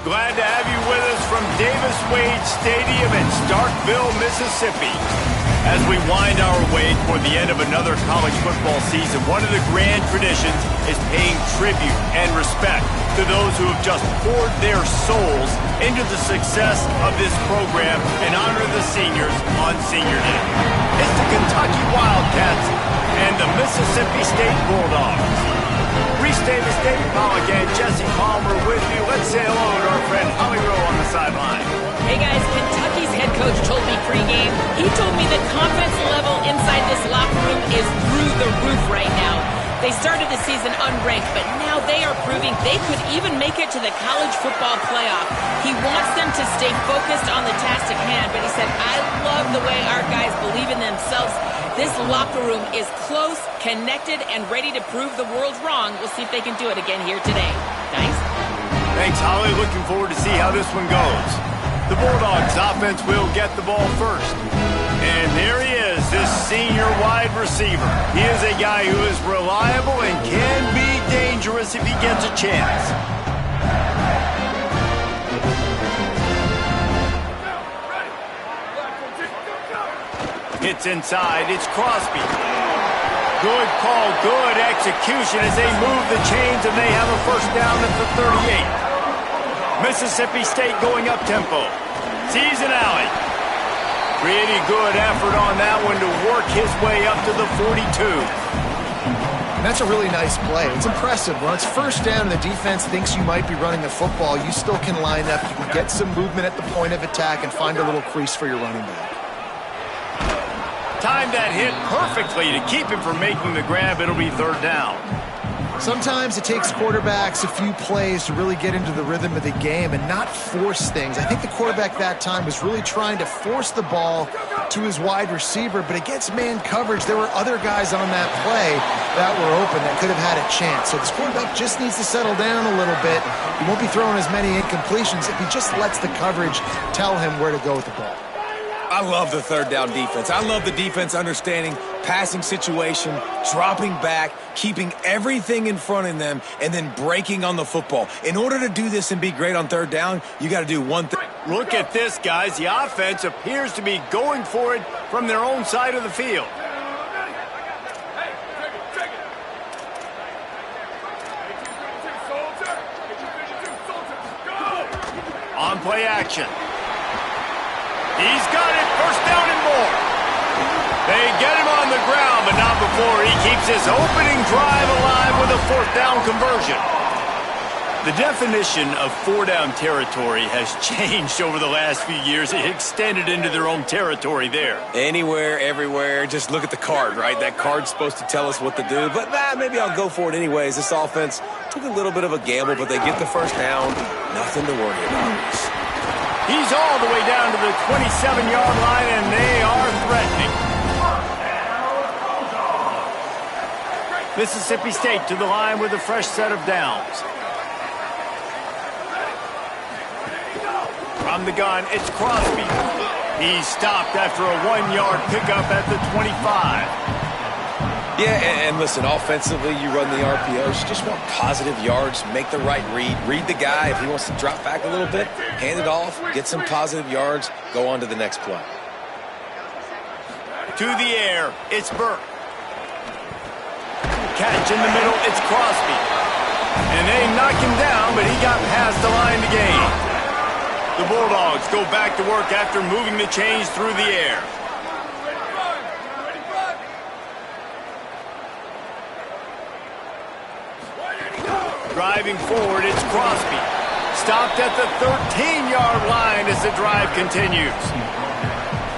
Glad to have you with us from Davis Wade Stadium in Starkville, Mississippi. As we wind our way toward the end of another college football season, one of the grand traditions is paying tribute and respect to those who have just poured their souls into the success of this program and honor the seniors on Senior Day. It's the Kentucky Wildcats and the Mississippi State Bulldogs. Reese Davis, David Pollack, and Jesse Palmer with you. Let's say hello to our friend Holly Rowe on the sideline. Hey guys, Kentucky's head coach told me pre-game, he told me the confidence level inside this locker room is through the roof right now. They started the season unranked, but now they are proving they could even make it to the college football playoff. He wants them to stay focused on the task at hand, but he said, I love the way our guys believe in themselves. This locker room is close, connected, and ready to prove the world wrong. We'll see if they can do it again here today. Nice? Thanks, Holly. Looking forward to see how this one goes. The Bulldogs offense will get the ball first. And there he is, this senior wide receiver. He is a guy who is reliable and can be dangerous if he gets a chance. Hits inside, it's Crosby. Good call, good execution as they move the chains and they have a first down at the 38. Mississippi State going up-tempo. Sees an alley. Pretty good effort on that one to work his way up to the 42. And that's a really nice play. It's impressive. When it's first down and the defense thinks you might be running the football, you still can line up. You can get some movement at the point of attack and find a little crease for your running back. Timed that hit perfectly to keep him from making the grab. It'll be third down. Sometimes it takes quarterbacks a few plays to really get into the rhythm of the game and not force things. I think the quarterback that time was really trying to force the ball to his wide receiver, but against man coverage, there were other guys on that play that were open that could have had a chance. So this quarterback just needs to settle down a little bit. He won't be throwing as many incompletions if he just lets the coverage tell him where to go with the ball. I love the third down defense. I love the defense understanding passing situation, dropping back, keeping everything in front of them, and then breaking on the football. In order to do this and be great on third down, you got to do one thing. Look at this, guys. The offense appears to be going for it from their own side of the field. On play action. He's got it, first down and more. They get him on the ground, but not before he keeps his opening drive alive with a fourth down conversion. The definition of four-down territory has changed over the last few years. It extended into their own territory there. Anywhere, everywhere, just look at the card, right? That card's supposed to tell us what to do, but maybe I'll go for it anyways. This offense took a little bit of a gamble, but they get the first down. Nothing to worry about. He's all the way down to the 27-yard line, and they are threatening. Mississippi State to the line with a fresh set of downs. From the gun, it's Crosby. He's stopped after a 1-yard pickup at the 25. Yeah, and listen, offensively, you run the RPOs. You just want positive yards, make the right read the guy. If he wants to drop back a little bit, hand it off, get some positive yards, go on to the next play. To the air, it's Burke. Catch in the middle, it's Crosby. And they knock him down, but he got past the line to gain. The Bulldogs go back to work after moving the chains through the air. Driving forward, it's Crosby. Stopped at the 13-yard line as the drive continues.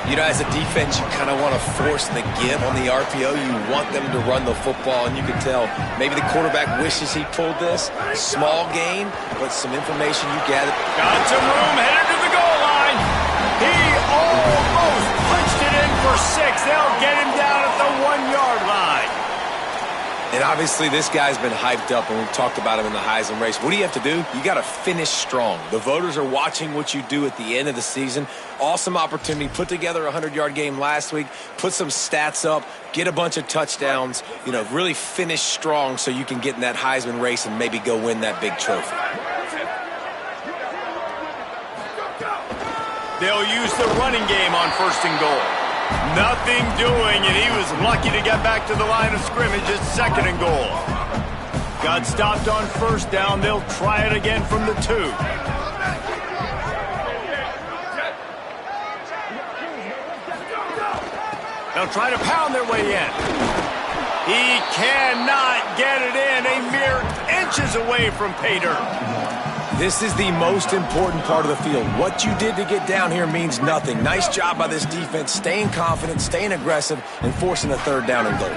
You know, as a defense, you kind of want to force the give on the RPO. You want them to run the football, and you can tell maybe the quarterback wishes he pulled this. Small gain, but some information you gathered. Got some room, headed to the goal line. He almost punched it in for 6. They'll get him down at the 1-yard line. And obviously this guy's been hyped up, and we've talked about him in the Heisman race. What do you have to do? You got to finish strong. The voters are watching what you do at the end of the season. Awesome opportunity. Put together a 100-yard game last week. Put some stats up. Get a bunch of touchdowns. You know, really finish strong so you can get in that Heisman race and maybe go win that big trophy. They'll use the running game on 1st and goal. Nothing doing, and he was lucky to get back to the line of scrimmage at 2nd and goal. Got stopped on 1st down. They'll try it again from the 2. They'll try to pound their way in. He cannot get it in. A mere inches away from pay dirt. This is the most important part of the field. What you did to get down here means nothing. Nice job by this defense, staying confident, staying aggressive, and forcing a 3rd down and goal.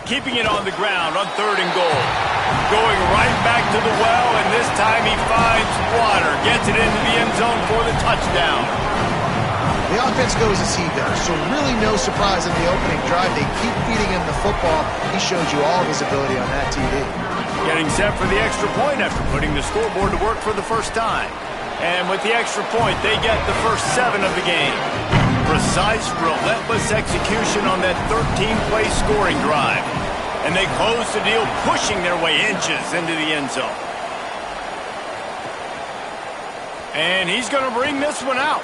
Keeping it on the ground on 3rd and goal. Going right back to the well, and this time he finds water. Gets it into the end zone for the touchdown. The offense goes as he goes, so really no surprise in the opening drive. They keep feeding him the football. He showed you all of his ability on that TV. Getting set for the extra point after putting the scoreboard to work for the first time. And with the extra point, they get the first 7 of the game. Precise, relentless execution on that 13-play scoring drive. And they close the deal, pushing their way inches into the end zone. And he's going to bring this one out.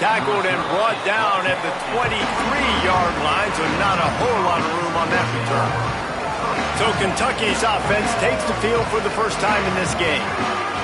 Tackled and brought down at the 23-yard line, so not a whole lot of room on that return. So Kentucky's offense takes the field for the first time in this game.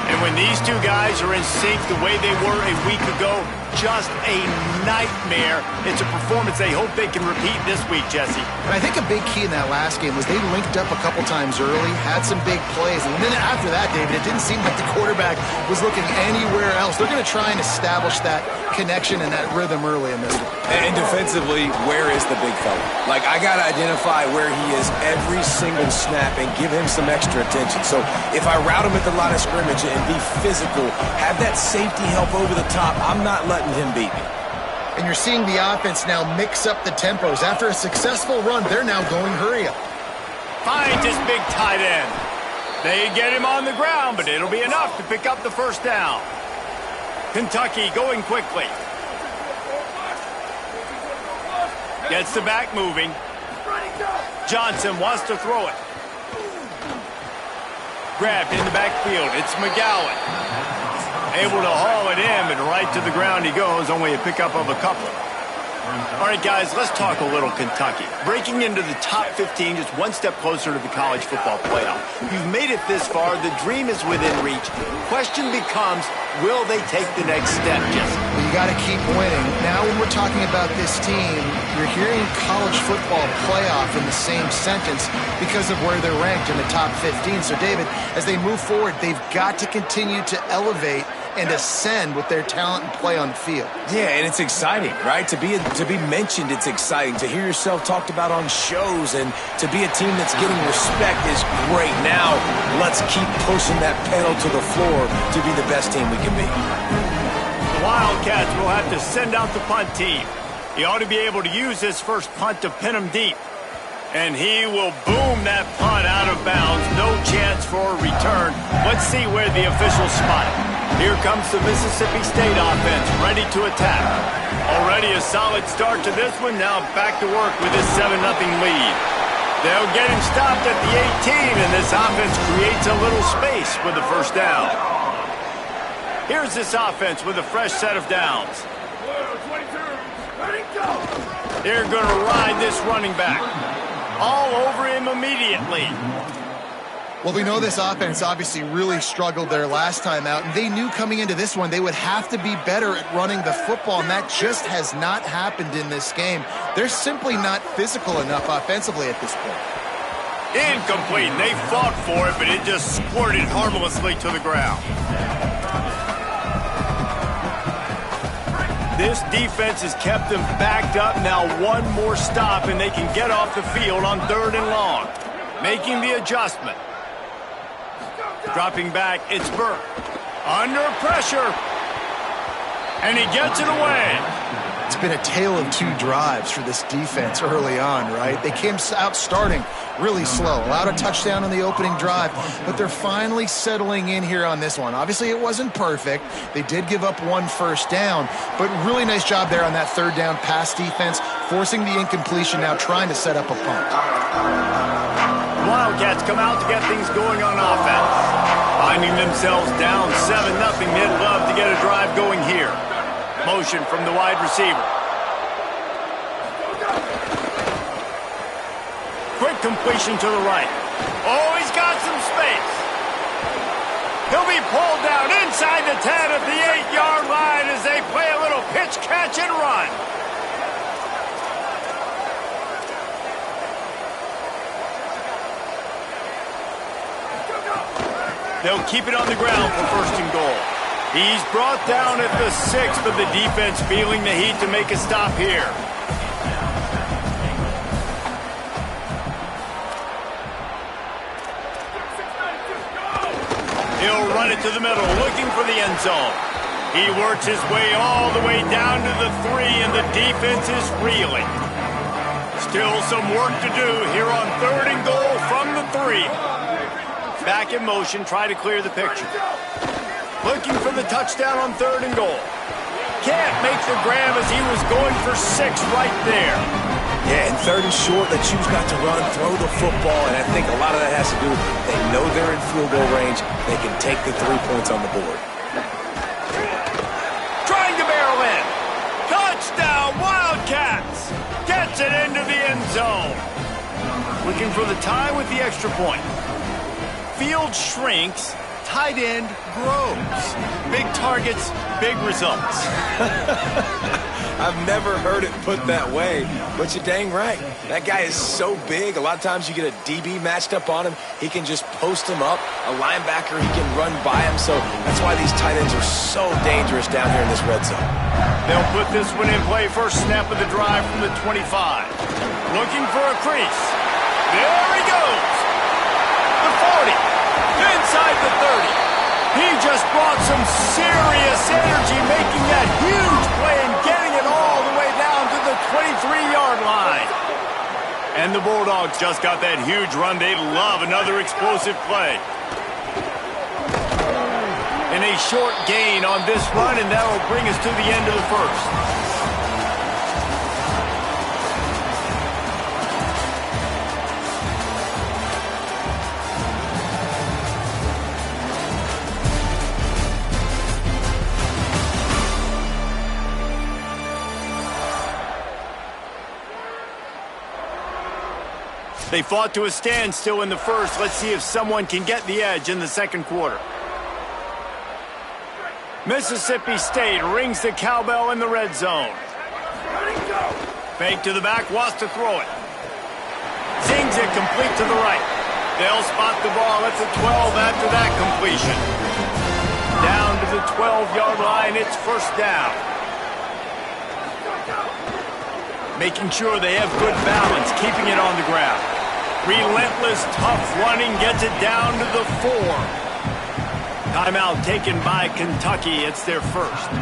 And when these two guys are in sync the way they were a week ago, just a nightmare. It's a performance they hope they can repeat this week, Jesse. And I think a big key in that last game was they linked up a couple times early, had some big plays, and then after that, David, it didn't seem like the quarterback was looking anywhere else. They're going to try and establish that connection and that rhythm early in this one. And defensively, where is the big fella? Like, I got to identify where he is every single snap and give him some extra attention. So if I route him at the line of scrimmage and be physical, have that safety help over the top, I'm not letting him beat me. And you're seeing the offense now mix up the tempos. After a successful run, they're now going hurry up. Finds his big tight end. They get him on the ground, but it'll be enough to pick up the first down. Kentucky going quickly. Gets the back moving. Johnson wants to throw it. Grabbed in the backfield. It's McGowan. Able to haul it in, and right to the ground he goes. Only a pickup of a couple. All right, guys, let's talk a little Kentucky. Breaking into the top 15, just one step closer to the college football playoff. You've made it this far. The dream is within reach. Question becomes, will they take the next step, Jesse? Well, you got to keep winning. Now when we're talking about this team, you're hearing college football playoff in the same sentence because of where they're ranked in the top 15. So, David, as they move forward, they've got to continue to elevate and ascend with their talent and play on the field. Yeah, and it's exciting, right? To be mentioned, it's exciting. To hear yourself talked about on shows and to be a team that's getting respect is great. Now, let's keep pushing that pedal to the floor to be the best team we can be. The Wildcats will have to send out the punt team. He ought to be able to use his first punt to pin him deep. And he will boom that punt out of bounds. No chance for a return. Let's see where the officials spot it. Here comes the Mississippi State offense, ready to attack. Already a solid start to this one. Now back to work with this 7-0 lead. They'll get him stopped at the 18, and this offense creates a little space with the first down. Here's this offense with a fresh set of downs. They're going to ride this running back. All over him immediately. Well, we know this offense obviously really struggled their last time out, and they knew coming into this one they would have to be better at running the football, and that just has not happened in this game. They're simply not physical enough offensively at this point. Incomplete. They fought for it, but it just squirted harmlessly to the ground. This defense has kept them backed up. Now one more stop, and they can get off the field on 3rd and long. Making the adjustment. Dropping back, it's Burke. Under pressure. And he gets it away. It's been a tale of two drives for this defense early on, right? They came out starting really slow. Allowed a touchdown on the opening drive, but they're finally settling in here on this one. Obviously, it wasn't perfect. They did give up one first down, but really nice job there on that 3rd down pass defense, forcing the incompletion, now trying to set up a punt. Wildcats come out to get things going on offense. Finding themselves down 7-0, they'd love to get a drive going here. Motion from the wide receiver. Quick completion to the right. Oh, he's got some space. He'll be pulled down inside the 10 at the 8-yard line as they play a little pitch, catch, and run. They'll keep it on the ground for 1st and goal. He's brought down at the 6, but the defense feeling the heat to make a stop here. He'll run it to the middle, looking for the end zone. He works his way all the way down to the 3, and the defense is reeling. Still some work to do here on 3rd and goal from the 3. Back in motion, try to clear the picture. Looking for the touchdown on 3rd and goal. Can't make the grab as he was going for 6 right there. Yeah, and 3rd and short, they choose not to run, throw the football, and I think a lot of that has to do with they know they're in field goal range. They can take the 3 points on the board. Trying to barrel in. Touchdown, Wildcats! Gets it into the end zone. Looking for the tie with the extra point. Field shrinks, tight end grows. Big targets, big results. I've never heard it put that way, but you're dang right. That guy is so big. A lot of times you get a DB matched up on him. He can just post him up. A linebacker, he can run by him. So that's why these tight ends are so dangerous down here in this red zone. They'll put this one in play. First snap of the drive from the 25. Looking for a crease. There he goes. The 40. Inside the 30. He just brought some serious energy, making that huge play and getting it all the way down to the 23-yard line. And the Bulldogs just got that huge run. They love another explosive play. And a short gain on this run, and that will bring us to the end of the 1st. They fought to a standstill in the 1st. Let's see if someone can get the edge in the 2nd quarter. Mississippi State rings the cowbell in the red zone. Fake to the back, wants to throw it. Zings it complete to the right. They'll spot the ball at the 12 after that completion. Down to the 12-yard line, it's 1st down. Making sure they have good balance, keeping it on the ground. Relentless, tough running gets it down to the 4. Timeout taken by Kentucky. It's their 1st.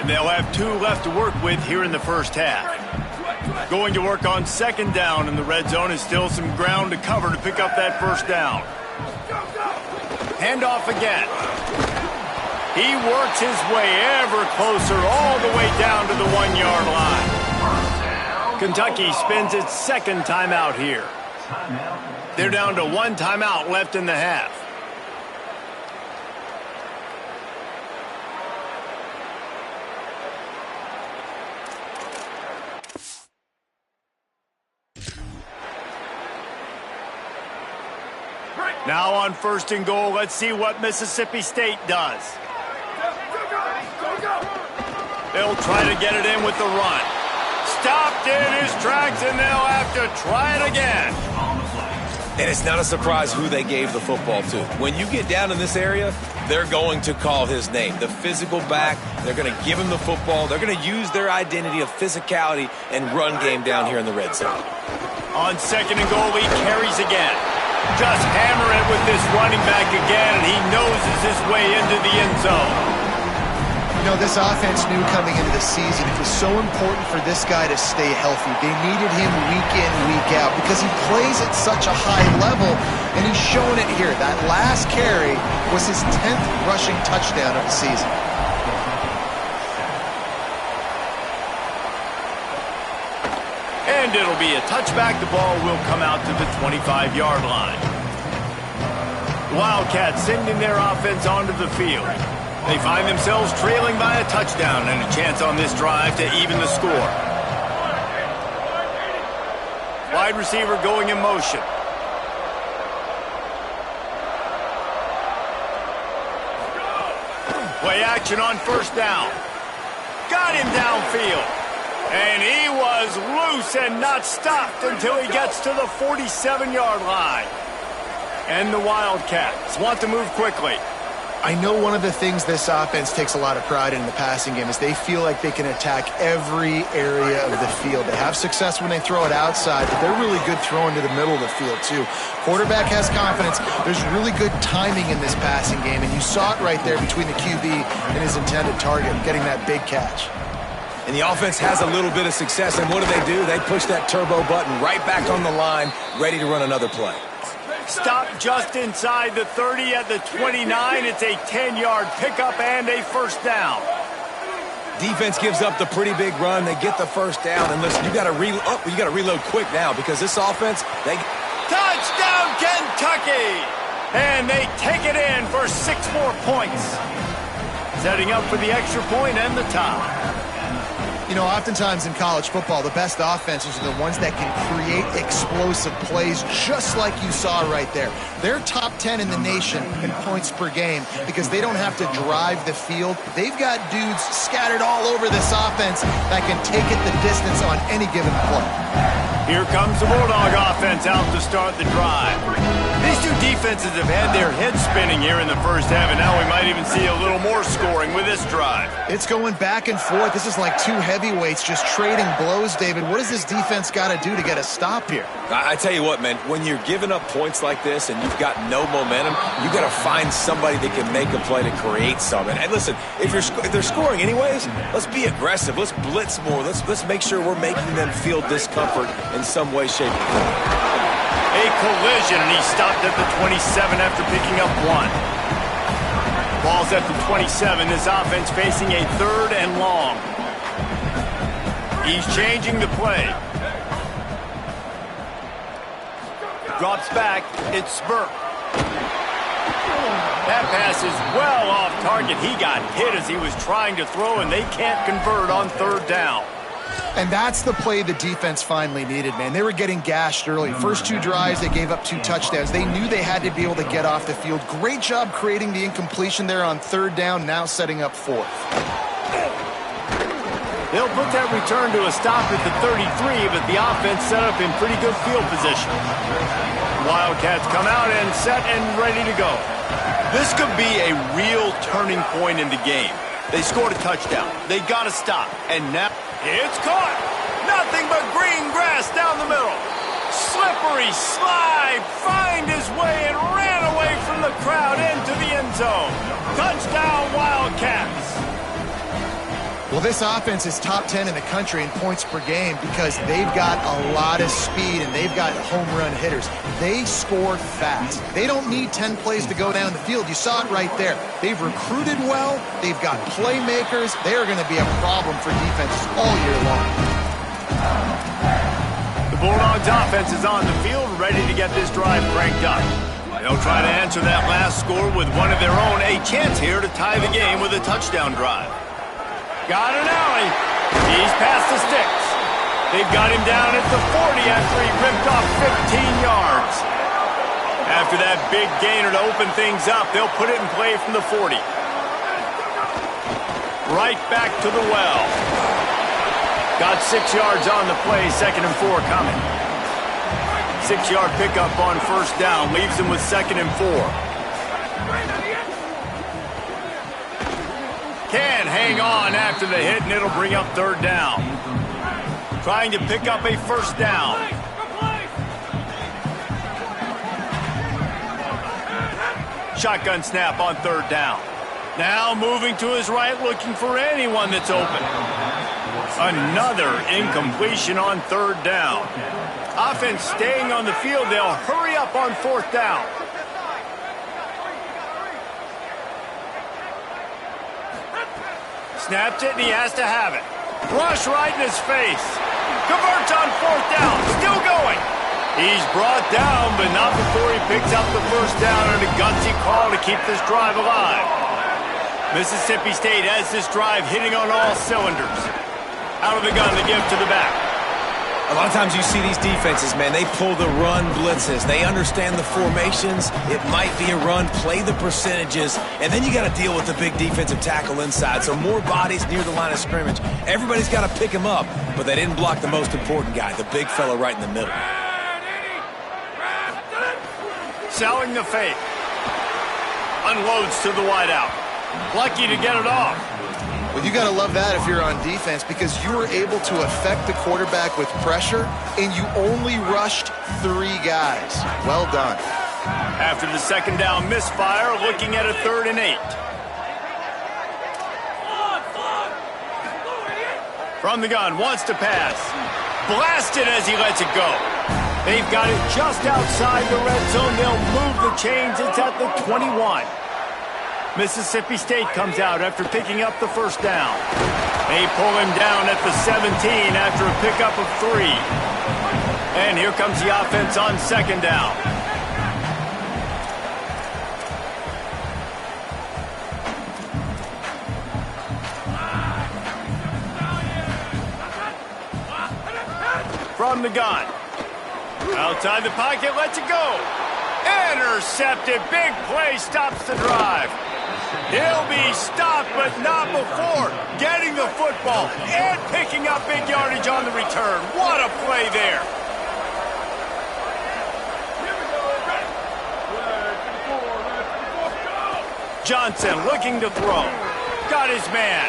And they'll have 2 left to work with here in the 1st half. Going to work on 2nd down in the red zone is still some ground to cover to pick up that 1st down. Handoff again. He works his way ever closer all the way down to the 1-yard line. Kentucky spends its 2nd timeout here. They're down to 1 timeout left in the half. Now on 1st and goal, let's see what Mississippi State does. They'll try to get it in with the run. Stopped in his tracks, and they'll have to try it again. And it's not a surprise who they gave the football to. When you get down in this area, they're going to call his name. The physical back, they're going to give him the football. They're going to use their identity of physicality and run game down here in the red zone. On 2nd and goal, he carries again. Just hammer it with this running back again, and he noses his way into the end zone. You know, this offense knew coming into the season it was so important for this guy to stay healthy. They needed him week in, week out because he plays at such a high level, and he's shown it here. That last carry was his 10th rushing touchdown of the season. And it'll be a touchback. The ball will come out to the 25-yard line. Wildcats sending their offense onto the field. They find themselves trailing by a touchdown and a chance on this drive to even the score. Wide receiver going in motion. Play action on first down. Got him downfield. And he was loose and not stopped until he gets to the 47-yard line. And the Wildcats want to move quickly. I know one of the things this offense takes a lot of pride in the passing game is they feel like they can attack every area of the field. They have success when they throw it outside, but they're really good throwing to the middle of the field too. Quarterback has confidence. There's really good timing in this passing game, and you saw it right there between the QB and his intended target, getting that big catch. And the offense has a little bit of success, and what do? They push that turbo button right back on the line, ready to run another play. Stop just inside the 30 at the 29. It's a 10-yard pickup and a first down. Defense gives up the pretty big run. They get the first down. And listen, you got to reload quick now because this offense, touchdown Kentucky! And they take it in for 6 more points. Setting up for the extra point and the tie. You know, oftentimes in college football, the best offenses are the ones that can create explosive plays just like you saw right there. They're top 10 in the nation in points per game because they don't have to drive the field. They've got dudes scattered all over this offense that can take it the distance on any given play. Here comes the Bulldog offense out to start the drive. These two defenses have had their heads spinning here in the first half, and now we might even see a little more scoring with this drive. It's going back and forth. This is like two heavyweights just trading blows, David. What does this defense got to do to get a stop here? I tell you what, man, when you're giving up points like this and you've got no momentum, you got to find somebody that can make a play to create something. And listen, if they're scoring anyways, let's be aggressive. Let's blitz more. Let's make sure we're making them feel discomfort in some way, shape, or form. A collision, and he stopped at the 27 after picking up 1. Ball's at the 27. This offense facing a 3rd and long. He's changing the play. Drops back. It's Burke. That pass is well off target. He got hit as he was trying to throw, and they can't convert on 3rd down. And that's the play the defense finally needed, man. They were getting gashed early. First 2 drives, they gave up 2 touchdowns. They knew they had to be able to get off the field. Great job creating the incompletion there on 3rd down, now setting up 4th. They'll put that return to a stop at the 33, but the offense set up in pretty good field position. Wildcats come out and set and ready to go. This could be a real turning point in the game. They scored a touchdown. They got to stop. And now it's caught. Nothing but green grass down the middle. Slippery slide. Find his way and ran away from the crowd into the end zone. Touchdown Wildcats. Well, this offense is top 10 in the country in points per game because they've got a lot of speed and they've got home run hitters. They score fast. They don't need 10 plays to go down the field. You saw it right there. They've recruited well. They've got playmakers. They are going to be a problem for defenses all year long. The Bulldogs offense is on the field, ready to get this drive cranked up. They'll try to answer that last score with one of their own. A chance here to tie the game with a touchdown drive. Got an alley. He's past the sticks. They've got him down at the 40 after he ripped off 15 yards. After that big gainer to open things up, they'll put it in play from the 40. Right back to the well. Got 6 yards on the play, 2nd and 4 coming. 6-yard pickup on first down, leaves him with 2nd and 4. Can hang on after the hit, and it'll bring up 3rd down. Trying to pick up a first down. Shotgun snap on 3rd down. Now moving to his right, looking for anyone that's open. Another incompletion on 3rd down. Offense staying on the field. They'll hurry up on 4th down. Snaps it, and he has to have it. Rush right in his face. Converts on 4th down. Still going. He's brought down, but not before he picks up the first down and a gutsy call to keep this drive alive. Mississippi State has this drive hitting on all cylinders. Out of the gun to give to the back. A lot of times you see these defenses, man, they pull the run blitzes. They understand the formations. It might be a run, play the percentages, and then you got to deal with the big defensive tackle inside. So more bodies near the line of scrimmage. Everybody's got to pick him up, but they didn't block the most important guy, the big fella right in the middle. Selling the fake. Unloads to the wideout. Lucky to get it off. Well, you got to love that if you're on defense because you were able to affect the quarterback with pressure, and you only rushed 3 guys. Well done. After the second down misfire, looking at a 3rd and 8. From the gun, wants to pass. Blasted as he lets it go. They've got it just outside the red zone. They'll move the chains. It's at the 21. Mississippi State comes out after picking up the first down. They pull him down at the 17 after a pickup of 3. And here comes the offense on second down. From the gun. Outside the pocket, lets it go. Intercepted. Big play, stops the drive. He'll be stopped, but not before getting the football and picking up big yardage on the return. What a play there. Johnson looking to throw. Got his man.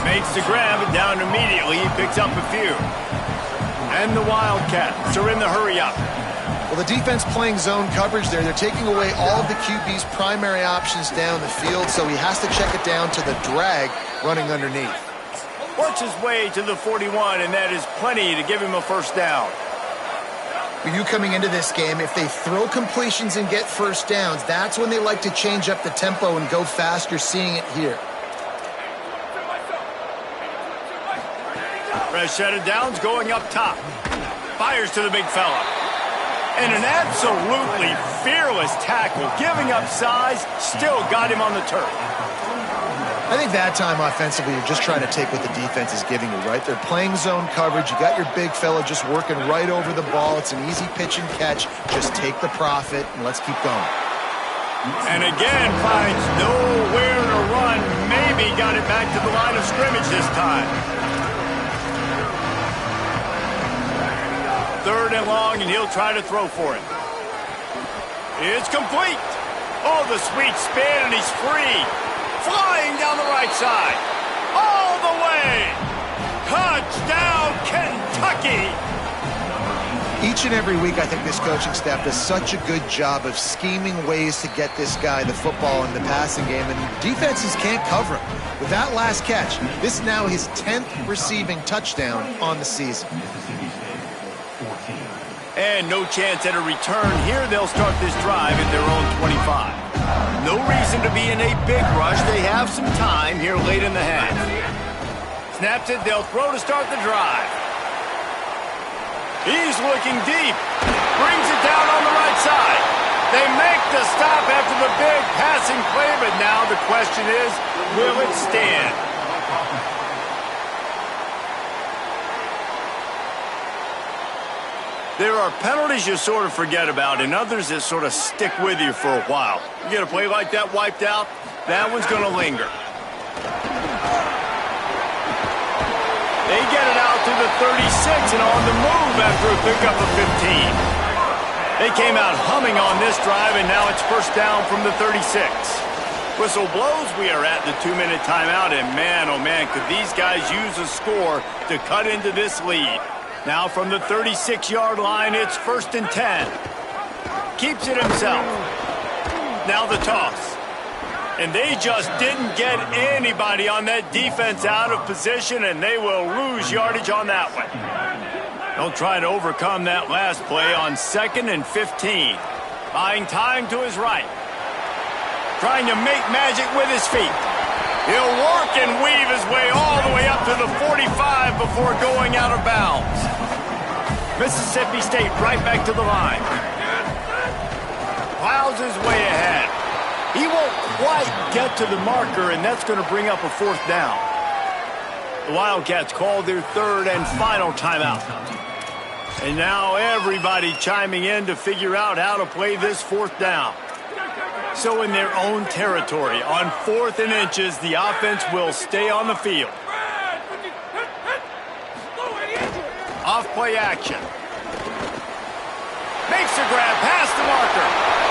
Makes the grab and down immediately. He picks up a few. And the Wildcats are in the hurry-up. Well, the defense playing zone coverage there. They're taking away all of the QB's primary options down the field, so he has to check it down to the drag running underneath. Works his way to the 41, and that is plenty to give him a first down. For you coming into this game, if they throw completions and get first downs, that's when they like to change up the tempo and go fast. You're seeing it here. Fresh set of downs going up top. Fires to the big fella. And an absolutely fearless tackle, giving up size, still got him on the turf. I think that time offensively, you're just trying to take what the defense is giving you, right? They're playing zone coverage. You got your big fella just working right over the ball. It's an easy pitch and catch. Just take the profit, and let's keep going. And again, finds nowhere to run. Maybe got it back to the line of scrimmage this time. 3rd and long, and he'll try to throw for it. It's complete. Oh, the sweet spin, and he's free. Flying down the right side. All the way. Touchdown, Kentucky. Each and every week, I think this coaching staff does such a good job of scheming ways to get this guy the football in the passing game, and defenses can't cover him. With that last catch, this is now his 10th receiving touchdown on the season. And no chance at a return here. They'll start this drive at their own 25. No reason to be in a big rush. They have some time here late in the half. Snaps it. They'll throw to start the drive. He's looking deep. Brings it down on the right side. They make the stop after the big passing play, but now the question is, will it stand? There are penalties you sort of forget about and others that sort of stick with you for a while. You get a play like that wiped out, that one's going to linger. They get it out to the 36 and on the move after a pickup of 15. They came out humming on this drive, and now it's first down from the 36. Whistle blows, we are at the 2-minute timeout, and man, oh man, could these guys use a score to cut into this lead. Now from the 36-yard line, it's 1st and 10. Keeps it himself. Now the toss. And they just didn't get anybody on that defense out of position, and they will lose yardage on that one. They'll try to overcome that last play on 2nd and 15. Buying time to his right. Trying to make magic with his feet. He'll work and weave his way all the way up to the 45 before going out of bounds. Mississippi State right back to the line. Plows his way ahead. He won't quite get to the marker, and that's going to bring up a 4th down. The Wildcats called their 3rd and final timeout. And now everybody chiming in to figure out how to play this 4th down. So in their own territory, on 4th and inches, the offense will stay on the field. Off play action. Makes a grab past the marker.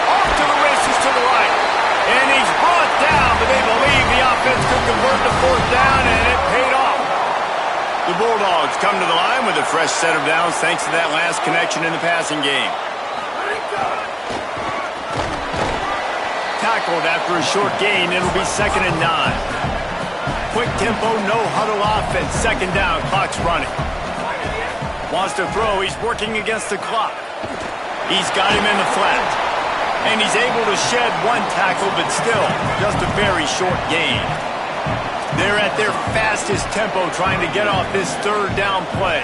Off to the races to the right. And he's brought down, but they believe the offense could convert the 4th down, and it paid off. The Bulldogs come to the line with a fresh set of downs thanks to that last connection in the passing game. Tackled after a short gain, it'll be 2nd and 9. Quick tempo, no huddle offense. 2nd down, clock's running. Wants to throw, he's working against the clock. He's got him in the flat. And he's able to shed 1 tackle, but still, just a very short gain. They're at their fastest tempo trying to get off this 3rd down play.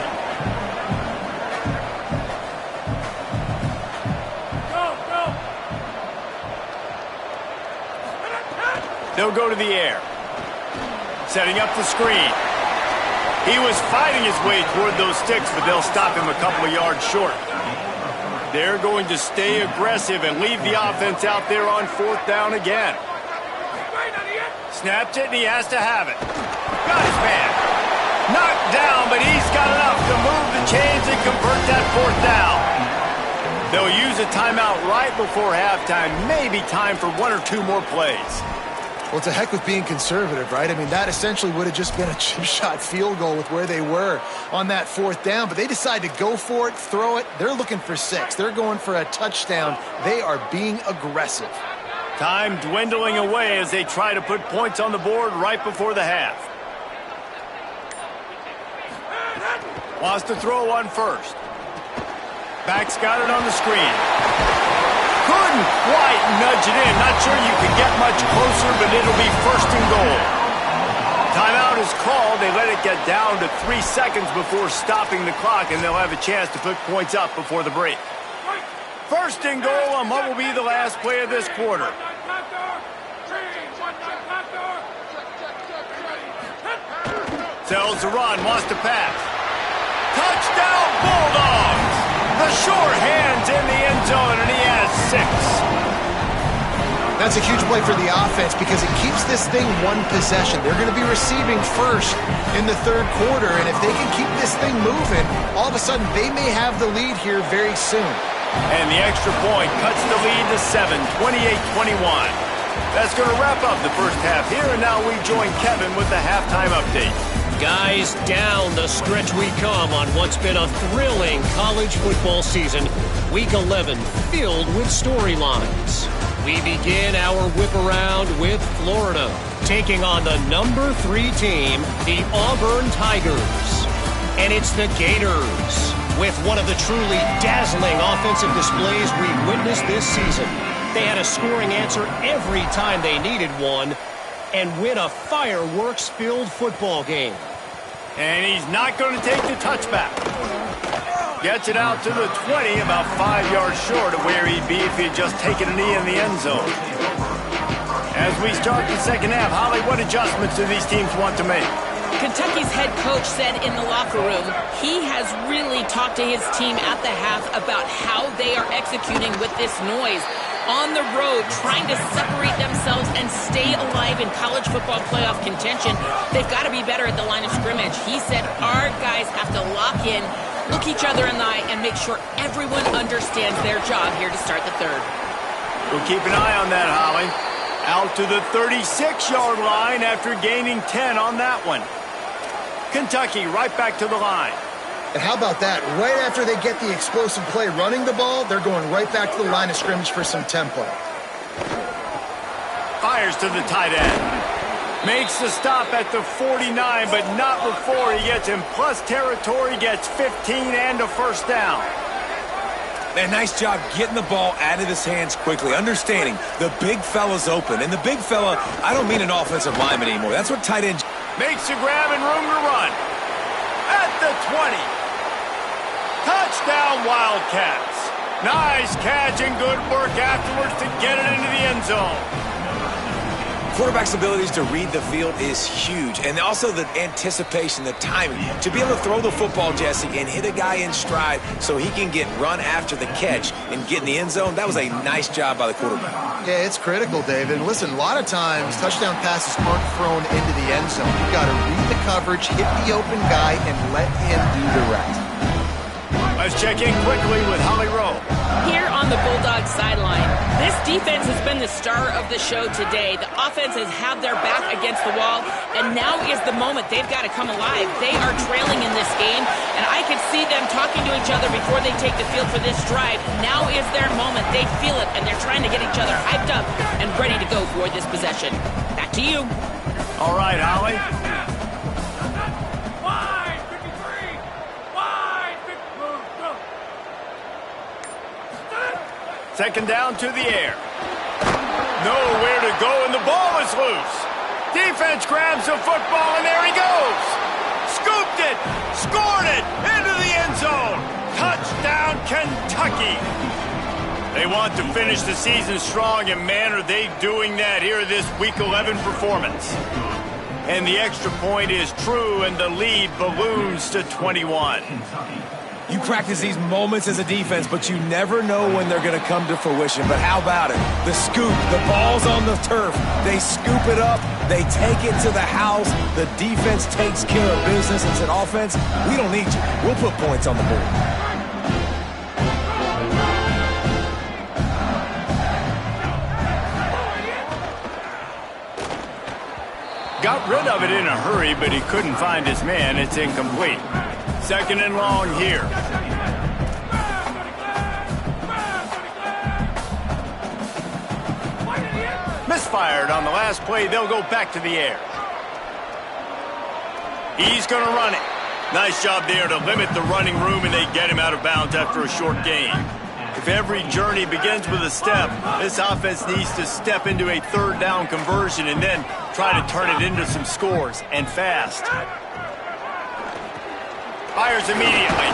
They'll go to the air. Setting up the screen. He was fighting his way toward those sticks, but they'll stop him a couple of yards short. They're going to stay aggressive and leave the offense out there on 4th down again. Snapped it, and he has to have it. Got his man. Knocked down, but he's got enough to move the chains and convert that 4th down. They'll use a timeout right before halftime. Maybe time for 1 or 2 more plays. Well, it's a heck with being conservative, right? I mean, that essentially would have just been a chip shot field goal with where they were on that 4th down. But they decide to go for it, throw it. They're looking for 6. They're going for a touchdown. They are being aggressive. Time dwindling away as they try to put points on the board right before the half. Wants to throw on 1st. Back's got it on the screen. Couldn't quite nudge it in. Not sure you could get much closer, but it'll be 1st and goal. Timeout is called. They let it get down to 3 seconds before stopping the clock, and they'll have a chance to put points up before the break. 1st and goal on what will be the last play of this quarter. Sells the run, wants to pass. Touchdown Bulldogs! The short hands in the end zone, and he has 6. That's a huge play for the offense because it keeps this thing 1 possession. They're going to be receiving first in the 3rd quarter, and if they can keep this thing moving, all of a sudden they may have the lead here very soon. And the extra point cuts the lead to 7, 28-21. That's going to wrap up the first half here, and now we join Kevin with the halftime update. Guys, down the stretch we come on what's been a thrilling college football season. Week 11 filled with storylines. We begin our whip around with Florida, taking on the number 3 team, the Auburn Tigers. And it's the Gators, with one of the truly dazzling offensive displays we've witnessed this season. They had a scoring answer every time they needed one, and win a fireworks-filled football game. And he's not going to take the touchback. Gets it out to the 20, about 5 yards short of where he'd be if he had just taken a knee in the end zone. As we start the second half, Holly, what adjustments do these teams want to make? Kentucky's head coach said in the locker room he has really talked to his team at the half about how they are executing with this noise. On the road, trying to separate themselves and stay alive in college football playoff contention. They've got to be better at the line of scrimmage. He said our guys have to lock in, look each other in the eye, and make sure everyone understands their job here to start the 3rd. We'll keep an eye on that, Holly. Out to the 36-yard line after gaining 10 on that one. Kentucky right back to the line. And how about that? Right after they get the explosive play running the ball, they're going right back to the line of scrimmage for some tempo. Fires to the tight end. Makes the stop at the 49, but not before he gets in plus territory, gets 15 and a 1st down. Man, nice job getting the ball out of his hands quickly, understanding the big fella's open. And the big fella, I don't mean an offensive lineman anymore. That's what tight ends... Makes a grab and room to run. At the 20. Touchdown, Wildcats. Nice catch and good work afterwards to get it into the end zone. Quarterback's abilities to read the field is huge, and also the anticipation, the timing. To be able to throw the football, Jesse, and hit a guy in stride so he can get run after the catch and get in the end zone, that was a nice job by the quarterback. Yeah, it's critical, David. And listen, a lot of times touchdown passes aren't thrown into the end zone. You've got to read the coverage, hit the open guy, and let him do the rest. Let's check in quickly with Holly Rowe. Here on the Bulldogs sideline, this defense has been the star of the show today. The offense has had their back against the wall, and now is the moment they've got to come alive. They are trailing in this game, and I could see them talking to each other before they take the field for this drive. Now is their moment. They feel it, and they're trying to get each other hyped up and ready to go for this possession. Back to you. All right, Holly. Second down to the air. Nowhere to go, and the ball is loose. Defense grabs the football, and there he goes. Scooped it, scored it, into the end zone. Touchdown, Kentucky. They want to finish the season strong, and man, are they doing that here this Week 11 performance. And the extra point is true, and the lead balloons to 21. You practice these moments as a defense, but you never know when they're going to come to fruition. But how about it? The scoop, the ball's on the turf. They scoop it up. They take it to the house. The defense takes care of business and said, offense, we don't need you. We'll put points on the board. Got rid of it in a hurry, but he couldn't find his man. It's incomplete. Second and long here. Misfired on the last play. They'll go back to the air. He's going to run it. Nice job there to limit the running room, and they get him out of bounds after a short gain. If every journey begins with a step, this offense needs to step into a third down conversion and then try to turn it into some scores, and fast. Fires immediately.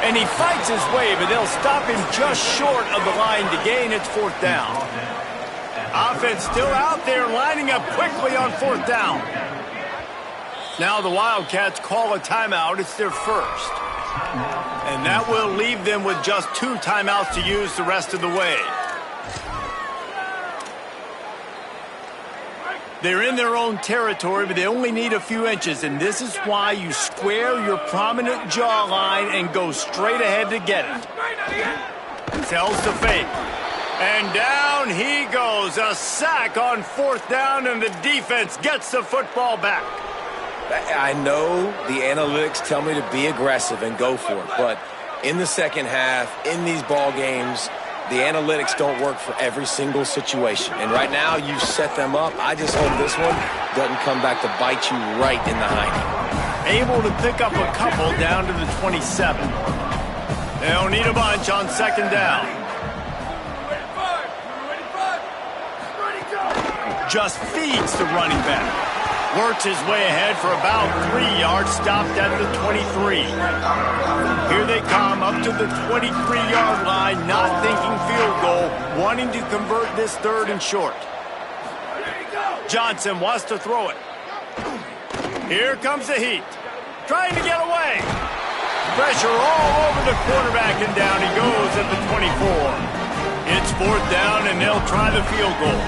And he fights his way, but they'll stop him just short of the line to gain. It's fourth down. Offense still out there lining up quickly on fourth down. Now the Wildcats call a timeout. It's their first. And that will leave them with just 2 timeouts to use the rest of the way. They're in their own territory, but they only need a few inches, and this is why you square your prominent jawline and go straight ahead to get it. Tells to fake. And down he goes. A sack on fourth down, and the defense gets the football back. I know the analytics tell me to be aggressive and go for it, but in the second half, in these ball games, the analytics don't work for every single situation. And right now, you set them up. I just hope this one doesn't come back to bite you right in the hiney. Able to pick up a couple down to the 27. They'll need a bunch on second down. Just feeds the running back. Works his way ahead for about 3 yards, stopped at the 23. Here they come up to the 23-yard line, not thinking field goal, wanting to convert this third and short. Johnson wants to throw it. Here comes the heat. Trying to get away. Pressure all over the quarterback, and down he goes at the 24. It's fourth down, and they'll try the field goal.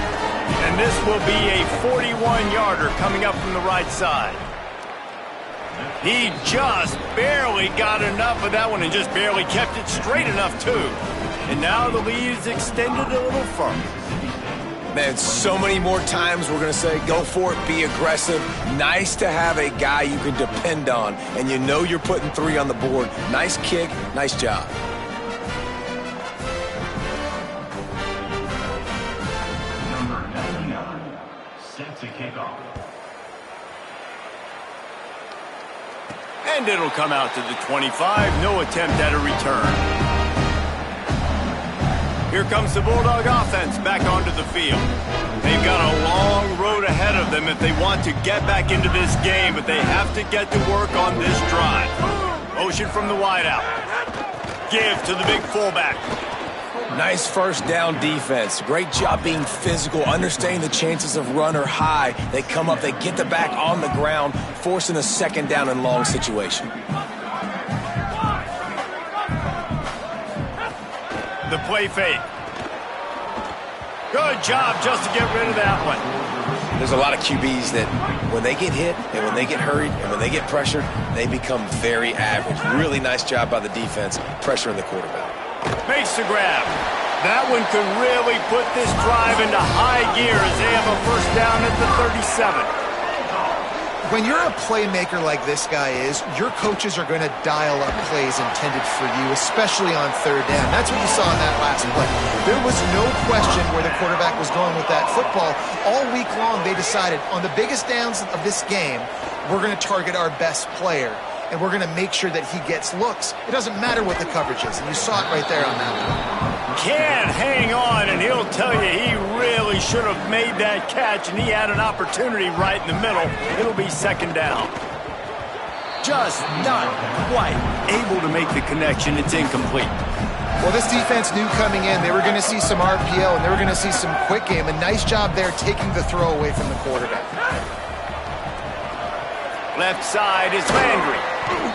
And this will be a 41-yarder coming up from the right side. He just barely got enough of that one and just barely kept it straight enough, too. And now the lead is extended a little further. Man, so many more times we're going to say, go for it, be aggressive. Nice to have a guy you can depend on, and you know you're putting 3 on the board. Nice kick, nice job. Set to kick off. And it'll come out to the 25. No attempt at a return. Here comes the Bulldog offense back onto the field. They've got a long road ahead of them if they want to get back into this game, but they have to get to work on this drive. Motion from the wideout. Give to the big fullback. Nice first down defense. Great job being physical, understanding the chances of run are high. They come up, they get the back on the ground, forcing a second down and long situation. The play fake. Good job just to get rid of that one. There's a lot of QBs that when they get hit and when they get hurried and when they get pressured, they become very average. Really nice job by the defense pressuring the quarterback. Makes the grab. That one could really put this drive into high gear as they have a first down at the 37. When you're a playmaker like this guy is, your coaches are going to dial up plays intended for you, especially on third down. That's what you saw in that last play. There was no question where the quarterback was going with that football. All week long, they decided on the biggest downs of this game, we're going to target our best player, and we're going to make sure that he gets looks. It doesn't matter what the coverage is, and you saw it right there on that one. Can't hang on, and he'll tell you he really should have made that catch, and he had an opportunity right in the middle. It'll be second down. Just not quite able to make the connection. It's incomplete. Well, this defense knew coming in they were going to see some RPO, and they were going to see some quick game. A nice job there taking the throw away from the quarterback. Left side is Landry.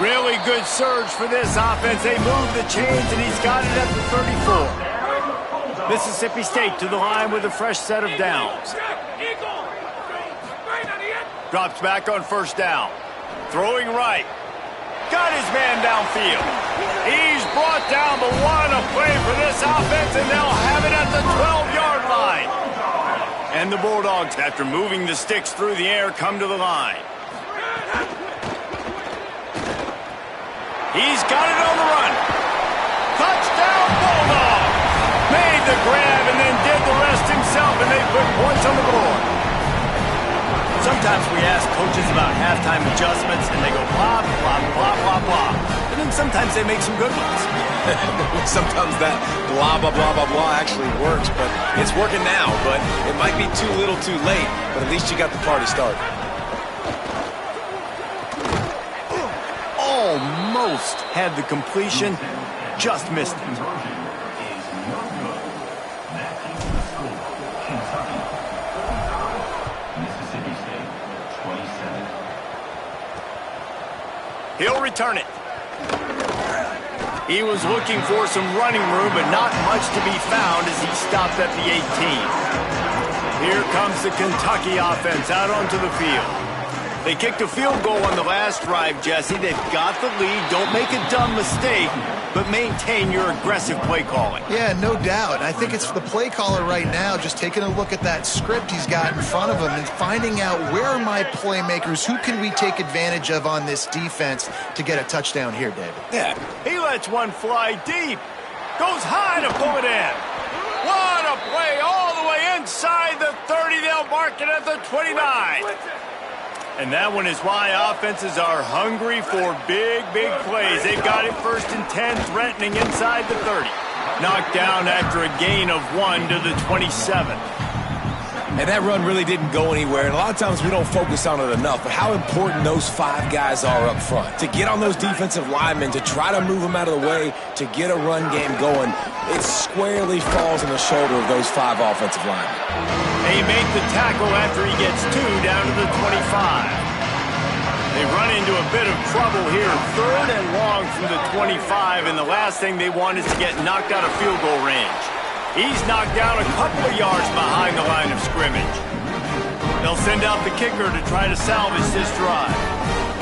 Really good surge for this offense. They move the chains, and he's got it at the 34. Mississippi State to the line with a fresh set of downs. Drops back on first down. Throwing right. Got his man downfield. He's brought down, but what a play for this offense, and they'll have it at the 12-yard line. And the Bulldogs, after moving the sticks through the air, come to the line. He's got it on the run. Touchdown, Bulldog. Made the grab and then did the rest himself, and they put points on the board. Sometimes we ask coaches about halftime adjustments, and they go blah, blah, blah, blah, blah. And then sometimes they make some good ones. Sometimes that blah, blah, blah, blah, blah actually works, but it's working now. But it might be too little too late, but at least you got the party started. Almost had the completion, just missed it. He'll return it. He was looking for some running room, but not much to be found as he stopped at the 18. Here comes the Kentucky offense out onto the field. They kicked a field goal on the last drive, Jesse. They've got the lead. Don't make a dumb mistake, but maintain your aggressive play calling. Yeah, no doubt. I think it's the play caller right now just taking a look at that script he's got in front of him and finding out where are my playmakers, who can we take advantage of on this defense to get a touchdown here, David. Yeah, he lets one fly deep. Goes high to pull it in. What a play all the way inside the 30. They'll mark it at the 29. And that one is why offenses are hungry for big, big plays. They've got it first and 10, threatening inside the 30. Knocked down after a gain of 1 to the 27. And that run really didn't go anywhere. And a lot of times we don't focus on it enough, but how important those 5 guys are up front. To get on those defensive linemen, to try to move them out of the way, to get a run game going, it squarely falls on the shoulder of those 5 offensive linemen. They make the tackle after he gets 2 down to the 25. They run into a bit of trouble here. 3rd and long from the 25, and the last thing they want is to get knocked out of field goal range. He's knocked down a couple of yards behind the line of scrimmage. They'll send out the kicker to try to salvage this drive.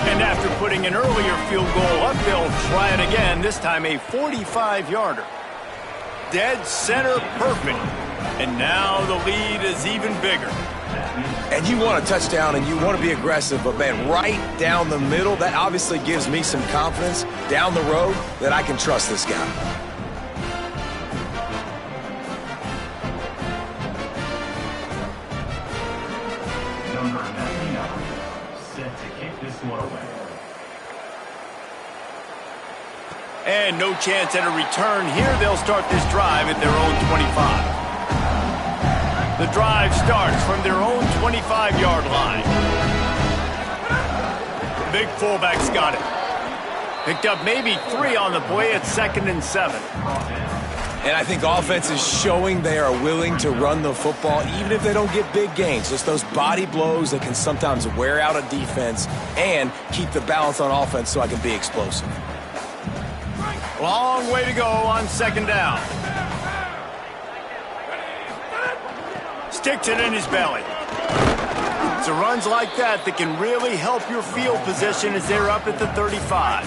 And after putting an earlier field goal up, they'll try it again, this time a 45-yarder. Dead center perfect. And now the lead is even bigger. And you want a touchdown and you want to be aggressive, but man, right down the middle, that obviously gives me some confidence down the road that I can trust this guy. Number 99, set to kick this one away. And no chance at a return here. They'll start this drive at their own 25. The drive starts from their own 25-yard line. The big fullback's got it. Picked up maybe 3 on the play at 2nd and 7. And I think offense is showing they are willing to run the football even if they don't get big gains. Just those body blows that can sometimes wear out a defense and keep the balance on offense so I can be explosive. Long way to go on 2nd down. Sticks it in his belly. It's runs like that that can really help your field position as they're up at the 35.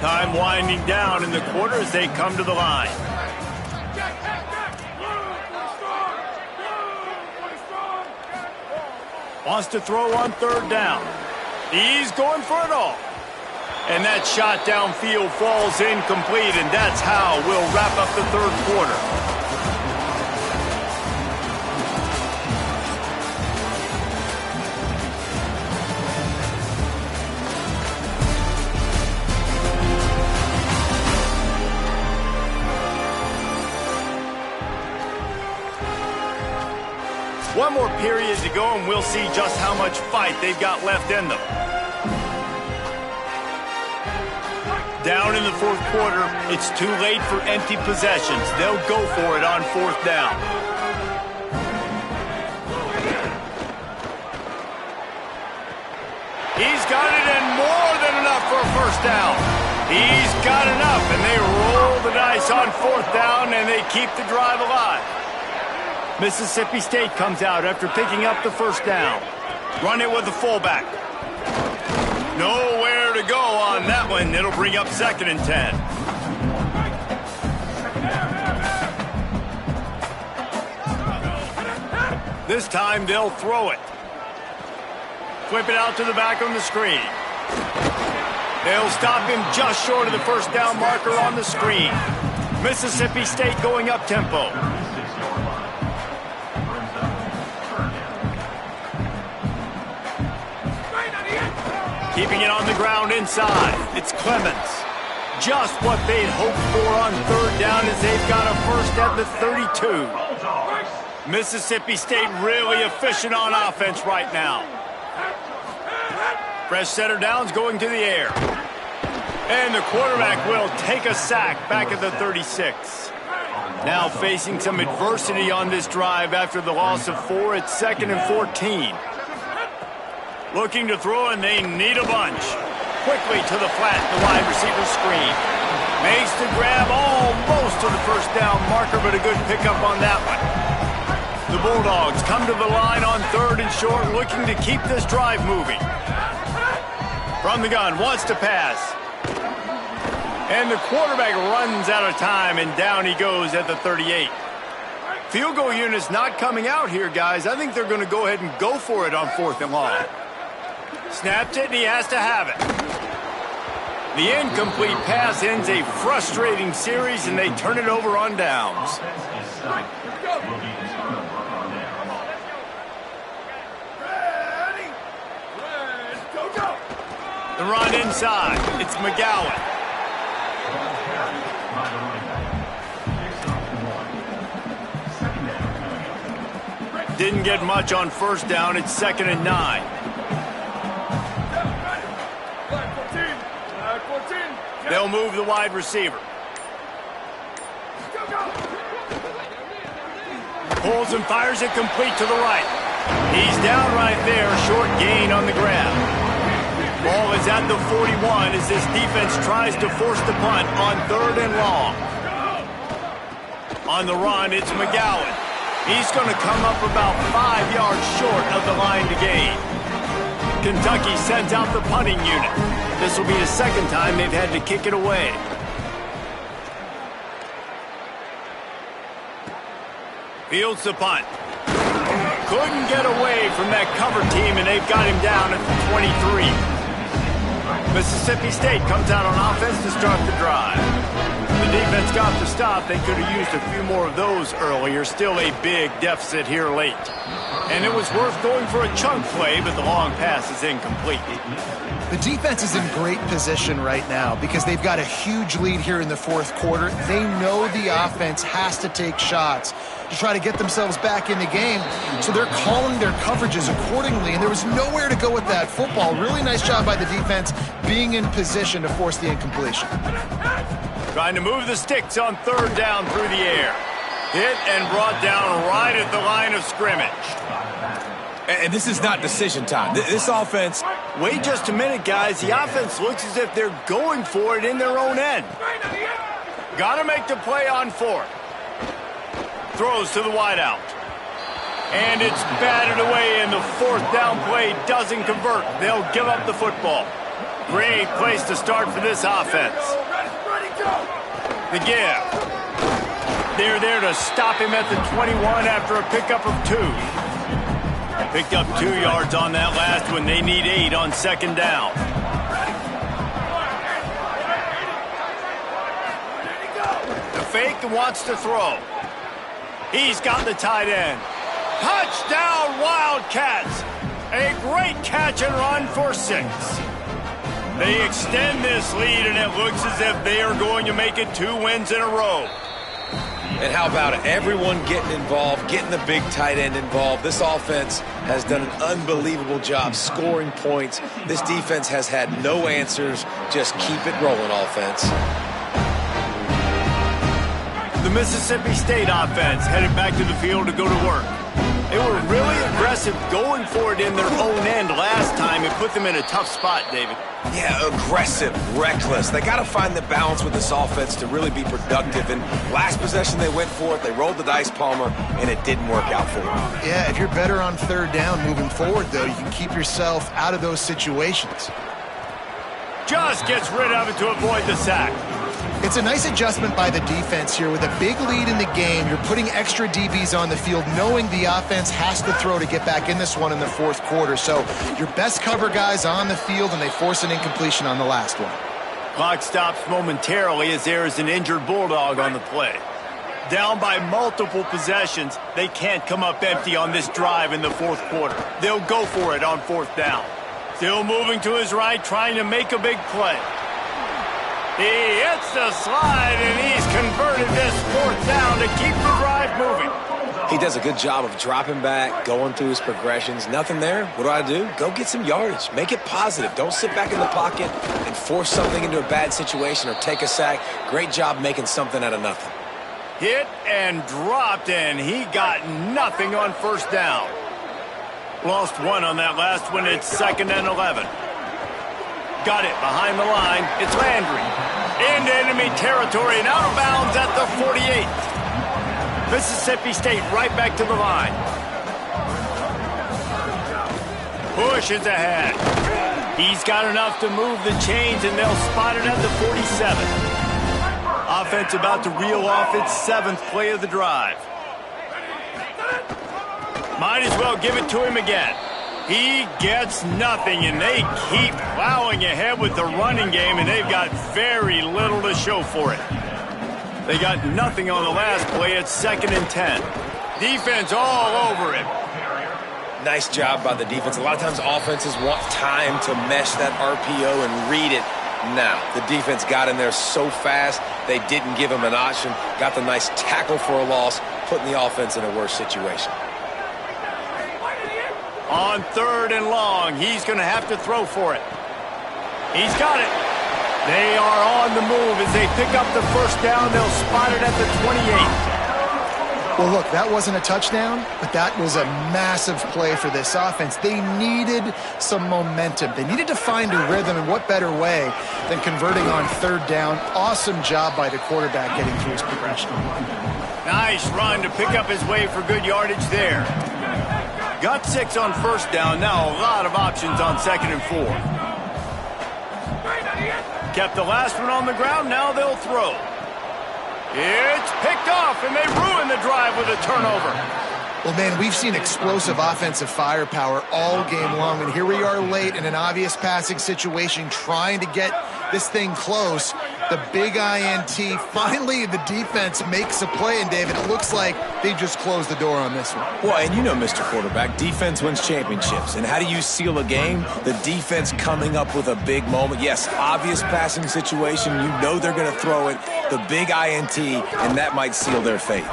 Time winding down in the quarter as they come to the line. Wants to throw on 3rd down. He's going for it all. And that shot downfield falls incomplete, and that's how we'll wrap up the 3rd quarter. One more period to go, and we'll see just how much fight they've got left in them. Down in the 4th quarter, it's too late for empty possessions. They'll go for it on 4th down. He's got it, and more than enough for a 1st down. He's got enough, and they roll the dice on 4th down, and they keep the drive alive. Mississippi State comes out after picking up the 1st down. Run it with the fullback. Nowhere to go on that one. It'll bring up 2nd and 10. This time they'll throw it. Flip it out to the back on the screen. They'll stop him just short of the 1st down marker on the screen. Mississippi State going up tempo. Keeping it on the ground inside. It's Clemens. Just what they'd hoped for on 3rd down as they've got a 1st at the 32. Mississippi State really efficient on offense right now. Fresh center downs going to the air. And the quarterback will take a sack back at the 36. Now facing some adversity on this drive after the loss of 4. It's 2nd and 14. Looking to throw, and they need a bunch. Quickly to the flat, the wide receiver screen. Makes the grab almost to the 1st down marker, but a good pickup on that one. The Bulldogs come to the line on 3rd and short, looking to keep this drive moving. From the gun, wants to pass. And the quarterback runs out of time, and down he goes at the 38. Field goal unit's not coming out here, guys. I think they're going to go ahead and go for it on 4th and long. Snapped it, and he has to have it. The incomplete pass ends a frustrating series, and they turn it over on downs. The run inside. It's McGowan. Didn't get much on 1st down. It's 2nd and 9. They'll move the wide receiver. Pulls and fires it complete to the right. He's down right there. Short gain on the grab. Ball is at the 41 as this defense tries to force the punt on 3rd and long. On the run, it's McGowan. He's going to come up about 5 yards short of the line to gain. Kentucky sends out the punting unit. This will be the 2nd time they've had to kick it away. Fields the punt. Couldn't get away from that cover team, and they've got him down at the 23. Mississippi State comes out on offense to start the drive. The defense got the stop. They could have used a few more of those earlier. Still a big deficit here late. And it was worth going for a chunk play, but the long pass is incomplete. The defense is in great position right now because they've got a huge lead here in the fourth quarter. They know the offense has to take shots to try to get themselves back in the game, so they're calling their coverages accordingly, and there was nowhere to go with that football. Really nice job by the defense being in position to force the incompletion. Trying to move the sticks on third down through the air. Hit and brought down right at the line of scrimmage. And this is not decision time. This offense... Wait just a minute, guys. The offense looks as if they're going for it in their own end. Got to make the play on fourth. Throws to the wideout. And it's batted away, and the fourth down play doesn't convert. They'll give up the football. Great place to start for this offense. The give. They're there to stop him at the 21 after a pickup of 2. Picked up 2 yards on that last one. They need 8 on second down. The fake wants to throw. He's got the tight end. Touchdown, Wildcats! A great catch and run for 6. They extend this lead, and it looks as if they are going to make it 2 wins in a row. And how about it? Everyone getting involved, getting the big tight end involved. This offense has done an unbelievable job scoring points. This defense has had no answers. Just keep it rolling, offense. The Mississippi State offense headed back to the field to go to work. They were really aggressive going for it in their own end last time. It put them in a tough spot, David. Yeah, aggressive, reckless. They got to find the balance with this offense to really be productive. And last possession, they went for it. They rolled the dice, Palmer, and it didn't work out for them. Yeah, if you're better on third down moving forward, though, you can keep yourself out of those situations. Just gets rid of it to avoid the sack. It's a nice adjustment by the defense here. With a big lead in the game, you're putting extra DBs on the field, knowing the offense has to throw to get back in this one in the fourth quarter. So your best cover guys on the field, and they force an incompletion on the last one. Clock stops momentarily as there is an injured Bulldog on the play. Down by multiple possessions, they can't come up empty on this drive in the fourth quarter. They'll go for it on fourth down. Still moving to his right, trying to make a big play. He hits the slide, and he's converted this fourth down to keep the drive moving. He does a good job of dropping back, going through his progressions. Nothing there. What do? Go get some yardage. Make it positive. Don't sit back in the pocket and force something into a bad situation or take a sack. Great job making something out of nothing. Hit and dropped, and he got nothing on first down. Lost 1 on that last one. It's 2nd and 11. Got it behind the line. It's Landry. Into enemy territory and out of bounds at the 48. Mississippi State right back to the line. Pushes ahead. He's got enough to move the chains, and they'll spot it at the 47. Offense about to reel off its 7th play of the drive. Might as well give it to him again. He gets nothing, and they keep plowing ahead with the running game, and they've got very little to show for it. They got nothing on the last play. It's 2nd and 10. Defense all over it. Nice job by the defense. A lot of times offenses want time to mesh that RPO and read it. Now, the defense got in there so fast, they didn't give him an option. Got the nice tackle for a loss, putting the offense in a worse situation. On 3rd and long, he's going to have to throw for it. He's got it. They are on the move as they pick up the first down. They'll spot it at the 28. Well, look, that wasn't a touchdown, but that was a massive play for this offense. They needed some momentum. They needed to find a rhythm, and what better way than converting on 3rd down. Awesome job by the quarterback getting through his progression. Nice run to pick up his way for good yardage there. Got 6 on first down. Now a lot of options on 2nd and 4. Kept the last one on the ground. Now they'll throw. It's picked off, and they ruin the drive with a turnover. Well, man, we've seen explosive offensive firepower all game long, and here we are late in an obvious passing situation trying to get this thing close. The big INT, finally the defense makes a play, and David, it looks like they just closed the door on this one. Well, and you know, Mr. Quarterback, defense wins championships. And how do you seal a game? The defense coming up with a big moment. Yes, obvious passing situation. You know they're going to throw it. The big INT, and that might seal their fate.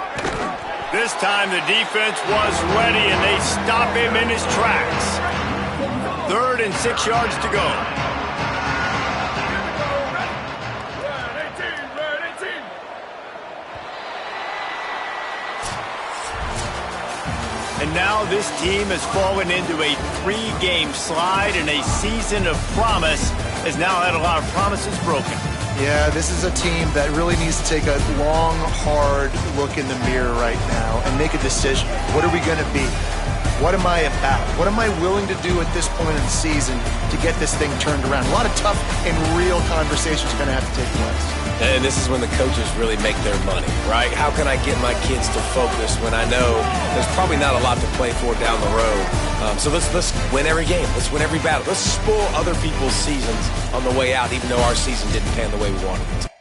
This time the defense was ready, and they stop him in his tracks. 3rd and 6 yards to go. And now this team has fallen into a 3-game slide, and a season of promise has now had a lot of promises broken. Yeah, this is a team that really needs to take a long, hard look in the mirror right now and make a decision. What are we going to be? What am I about? What am I willing to do at this point in the season to get this thing turned around? A lot of tough and real conversations are going to have to take place. And this is when the coaches really make their money, right? How can I get my kids to focus when I know there's probably not a lot to play for down the road? So let's win every game. Let's win every battle. Let's spoil other people's seasons on the way out, even though our season didn't pan the way we wanted it to.